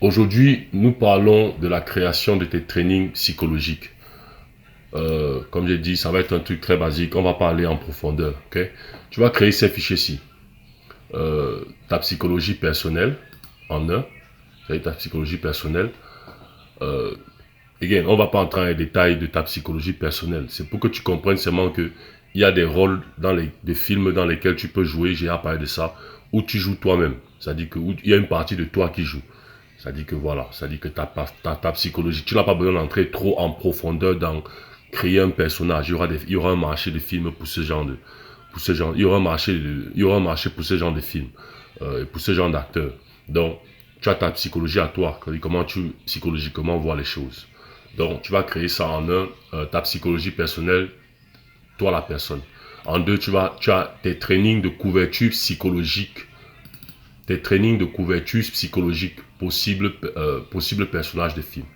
Aujourd'hui, nous parlons de la création de tes trainings psychologiques. Comme j'ai dit, ça va être un truc très basique. On va pas aller en profondeur. Ok? Tu vas créer ces fichiers-ci. Ta psychologie personnelle en un. C'est ta psychologie personnelle. Euh, Again, on va pas entrer dans les détails de ta psychologie personnelle. C'est pour que tu comprennes seulement que il y a des rôles dans des films dans lesquels tu peux jouer, j'ai parlé de ça, où tu joues toi-même. C'est-à-dire que il y a une partie de toi qui joue. C'est-à-dire que voilà, c'est-à-dire que ta psychologie, tu n'as pas besoin d'entrer trop en profondeur dans créer un personnage. Il y aura un marché de films pour ce genre de, pour ce genre, il y aura un marché pour ce genre de films, pour ce genre d'acteurs. Donc, tu as ta psychologie à toi, comment tu psychologiquement vois les choses. Donc, tu vas créer ça en un, ta psychologie personnelle, toi la personne. En deux, tu as tes trainings de couverture psychologique, possibles personnages de film.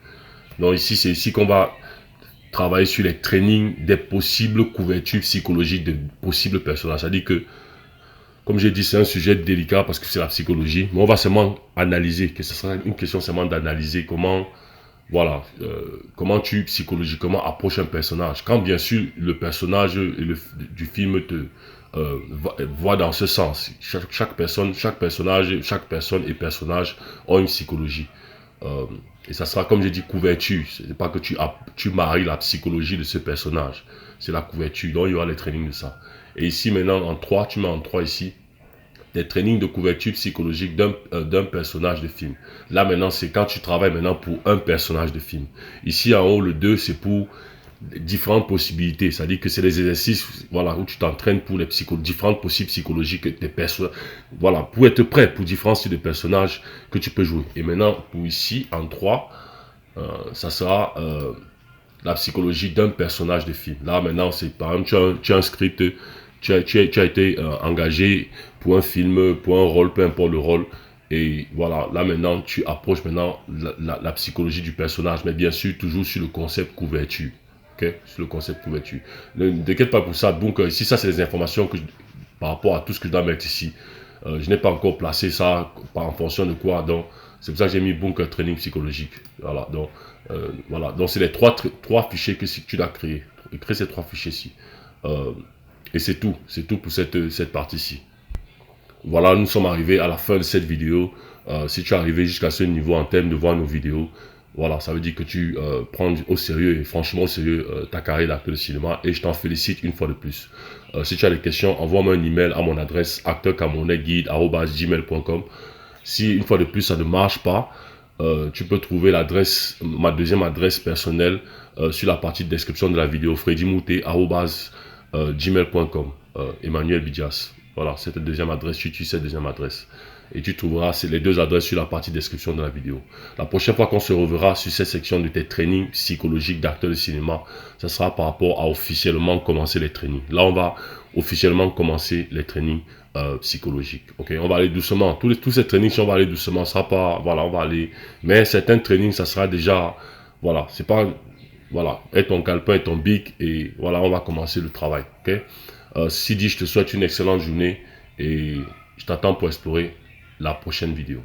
Donc ici, c'est ici qu'on va travailler sur les trainings des possibles couvertures psychologiques de possibles personnages. C'est-à-dire que, comme j'ai dit, c'est un sujet délicat parce que c'est la psychologie, mais on va seulement analyser, que ce sera une question seulement d'analyser comment, voilà, comment tu psychologiquement approches un personnage. Quand bien sûr le personnage du film te voit dans ce sens. Chaque personne et personnage ont une psychologie. Euh, et ça sera, comme j'ai dit, couverture. C'est pas que tu maries la psychologie de ce personnage. C'est la couverture. Donc, il y aura les trainings de ça. Et ici, maintenant, en 3, tu mets en 3 ici, des trainings de couverture psychologique d'un personnage de film. Là, maintenant, c'est quand tu travailles maintenant pour un personnage de film. Ici, en haut, le 2, c'est pour différentes possibilités. C'est-à-dire que c'est des exercices, voilà, où tu t'entraînes pour les différentes possibles psychologiques des personnes. Voilà, pour être prêt pour différents types de personnages que tu peux jouer. Et maintenant, pour ici, en 3, ça sera la psychologie d'un personnage de film. Là, maintenant, c'est par exemple, tu as un script, tu as été engagé pour un film, pour un rôle, peu importe le rôle. Et voilà, là maintenant, tu approches maintenant la psychologie du personnage, mais bien sûr, toujours sur le concept couverture. Ok, sur le concept couverture. Ne t'inquiète pas pour ça. Donc, ici, ça, c'est les informations par rapport à tout ce que je dois mettre ici. Je n'ai pas encore placé ça en fonction de quoi. Donc, c'est pour ça que j'ai mis Bunker Training psychologique. Voilà, donc c'est les trois fichiers que tu dois créer. Crée ces trois fichiers-ci. Et c'est tout pour cette partie-ci. Voilà, nous sommes arrivés à la fin de cette vidéo. Si tu es arrivé jusqu'à ce niveau en termes de voir nos vidéos, voilà, ça veut dire que tu prends au sérieux et franchement au sérieux ta carrière d'acteur de cinéma et je t'en félicite une fois de plus. Si tu as des questions, envoie-moi un email à mon adresse acteurcamerounais@gmail.com. Si une fois de plus ça ne marche pas, tu peux trouver ma deuxième adresse personnelle sur la partie de description de la vidéo, freddymouté@gmail.com, Emmanuel Bidias. Voilà, cette deuxième adresse, tu utilises cette deuxième adresse. Et tu trouveras les deux adresses sur la partie description de la vidéo. La prochaine fois qu'on se reverra sur cette section de tes trainings psychologiques d'acteurs de cinéma, ça sera par rapport à officiellement commencer les trainings. Là, on va officiellement commencer les trainings psychologiques. Ok, on va aller doucement. Tous ces trainings, si on va aller doucement, ça sera pas, voilà, on va aller. Mais certains trainings, ça sera déjà, voilà, c'est pas, voilà, aie ton calepin et ton bic et voilà, on va commencer le travail. Ok. Sidi, je te souhaite une excellente journée et je t'attends pour explorer la prochaine vidéo.